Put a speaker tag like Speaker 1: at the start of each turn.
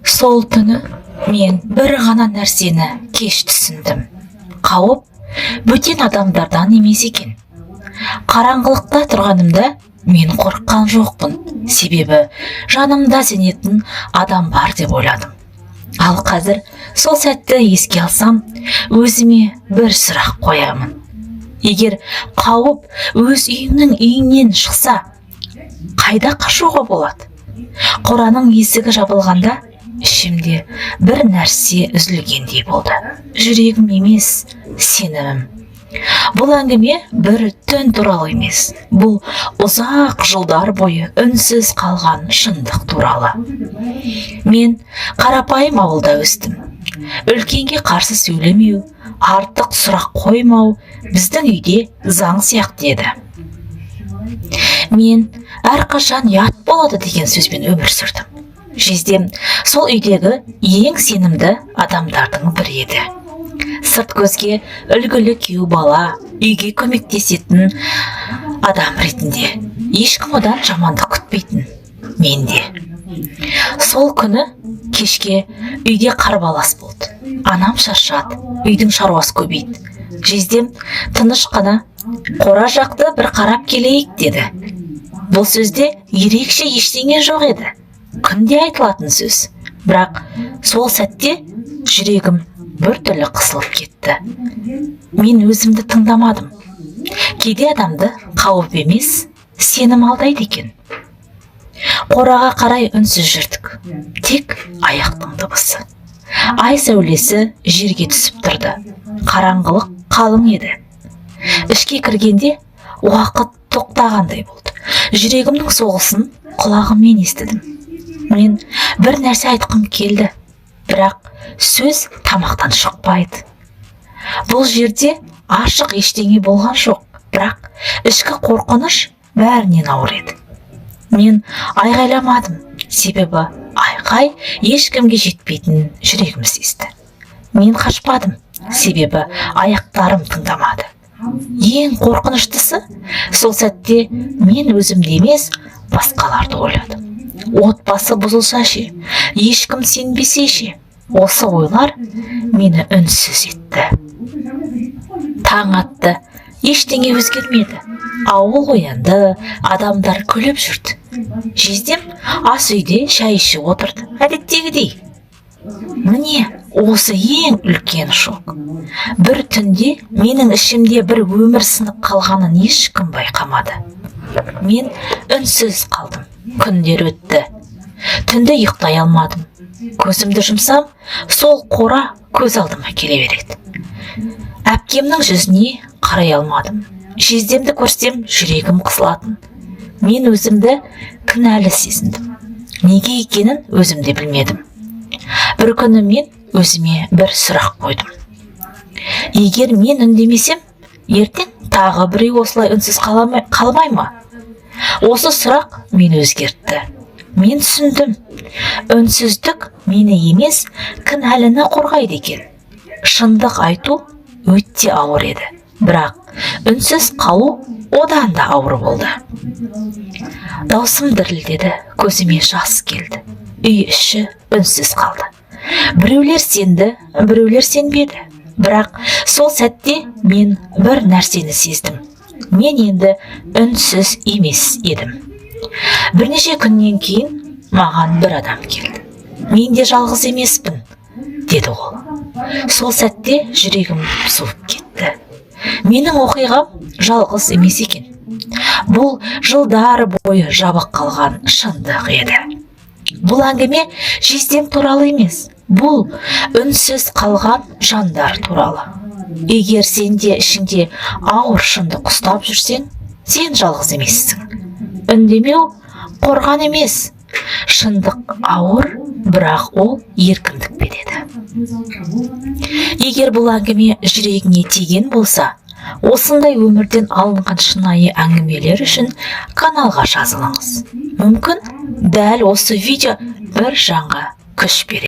Speaker 1: Сол түні мен бір ғана нәрсені кеш түсіндім. Қауіп бөтен адамдардан емес екен. Қараңғылықта тұрғанымда мен қорыққан жоқпын, себебі жанымда сенетін адам бар деп ойладым. Ал қазір сол сәтті еске алсам, өзіме бір сұрақ қоямын. Егер қауіп өз үйіңнен шықса, қайда қашуға болады? Қораның есігі жабылғанда ішімде бір нәрсе үзілгендей болды. Жүрегім емес, сенімім. Бұл әңгіме бір түн туралы емес. Бұл ұзақ жылдар бойы үнсіз қалған шындық туралы. Мен қарапайым ауылда өстім. Үлкенге қарсы сөйлемеу, артық сұрақ қоймау біздің үйде заң сияқты еді. Мен әрқашан ұят болады деген сөзбен өмір сүрдім. Жездем сол үйдегі ең сенімді адамдардың бірі еді. Сырт көзге үлгілі күйеу бала, үйге көмектесетін адам ретінде ешкім одан жамандық күтпейтін. Мен де. Сол күні кешке үйде қарбалас болды. Анам шаршады, үйдің шаруасы көбейді. Жездем тыныш қана қора жақты бір қарап келейік деді. Бұл сөзде ерекше ештеңе жоқ еді. Күнде айтылатын сөз. Бірақ сол сәтте жүрегім біртүрлі қысылып кетті. Мен өзімді тыңдамадым. Кейде адамды қауіп емес, сенім алдайды екен. Қораға қарай үнсіз жүрдік. Тек аяқтың дыбысы. Ай сәулесі жерге түсіп тұрды. Қараңғылық қалың еді. Ішке кіргенде уақыт тоқтағандай болды. Жүрегімнің соғысын құлағыммен естідім. Мен бір нәрсе айтқым келді, бірақ сөз тамақтан шықпайды. Бұл жерде ашық ештеңе болған жоқ, бірақ ішкі қорқыныш бәрінен ауыр еді. Мен айғайламадым, себебі айқай ешкімге жетпейтін жүрегім сезді. Мен қашпадым, себебі аяқтарым тыңдамады. Ең қорқыныштысы, сол сәтте мен өзімді емес, басқаларды ойладым. Отбасы бұзылса ше, ешкім сенбесе ше, осы ойлар мені үнсіз етті. Таң атты, ештеңе өзгермеді. Ауыл оянды, адамдар күліп жүрді. Жездем ас үйде шай ішіп отырды, әдеттегідей. Міне, осы ең үлкен шок. Бір түнде менің ішімде бір өмір сынып қалғанын ешкім байқамады. Мен үнсіз қалдым. Күндер өтті. Түнде ұйықтай алмадым. Көзімді жұмсам, сол қора көз алдыма келе береді. Әпкемнің жүзіне қарай алмадым. Жездемді көрсем, жүрегім қысылатын. Мен өзімді кінәлі сезіндім. Неге екенін өзімде білмедім. Бір күні мен өзіме бір сұрақ қойдым. Егер мен үндемесем, ертең тағы біреу осылай үнсіз қалмай ма? Осы сұрақ мені өзгертті. Мен түсіндім. Үнсіздік мені емес, кінәліні қорғайды екен. Шындық айту өте ауыр еді. Бірақ үнсіз қалу одан да ауыр болды. Даусым дірілдеді, көзіме жас келді. Үй іші үнсіз қалды. Біреулер сенді, біреулер сенбеді. Бірақ сол сәтте мен бір нәрсені сездім. Мен енді үнсіз емес едім. Бірнеше күннен кейін маған бір адам келді. Мен де жалғыз емеспін, деді ол. Сол сәтте жүрегім суып кетті. Менің оқиғам жалғыз емес екен. Бұл жылдар бойы жабық қалған шындық еді. Бұл әңгіме жездем туралы емес. Бұл үнсіз қалған жандар туралы. Егер сенде ішіңде ауыр шындық ұстап жүрсең, сен жалғыз емессің. Үндемеу қорған емес. Шындық ауыр, бірақ ол еркіндік береді. Егер бұл әңгіме жүрегіңе тиген болса, осындай өмірден алынған шынайы әңгімелер үшін каналға жазылыңыз. Мүмкін дәл осы видео бір жанға күш береді.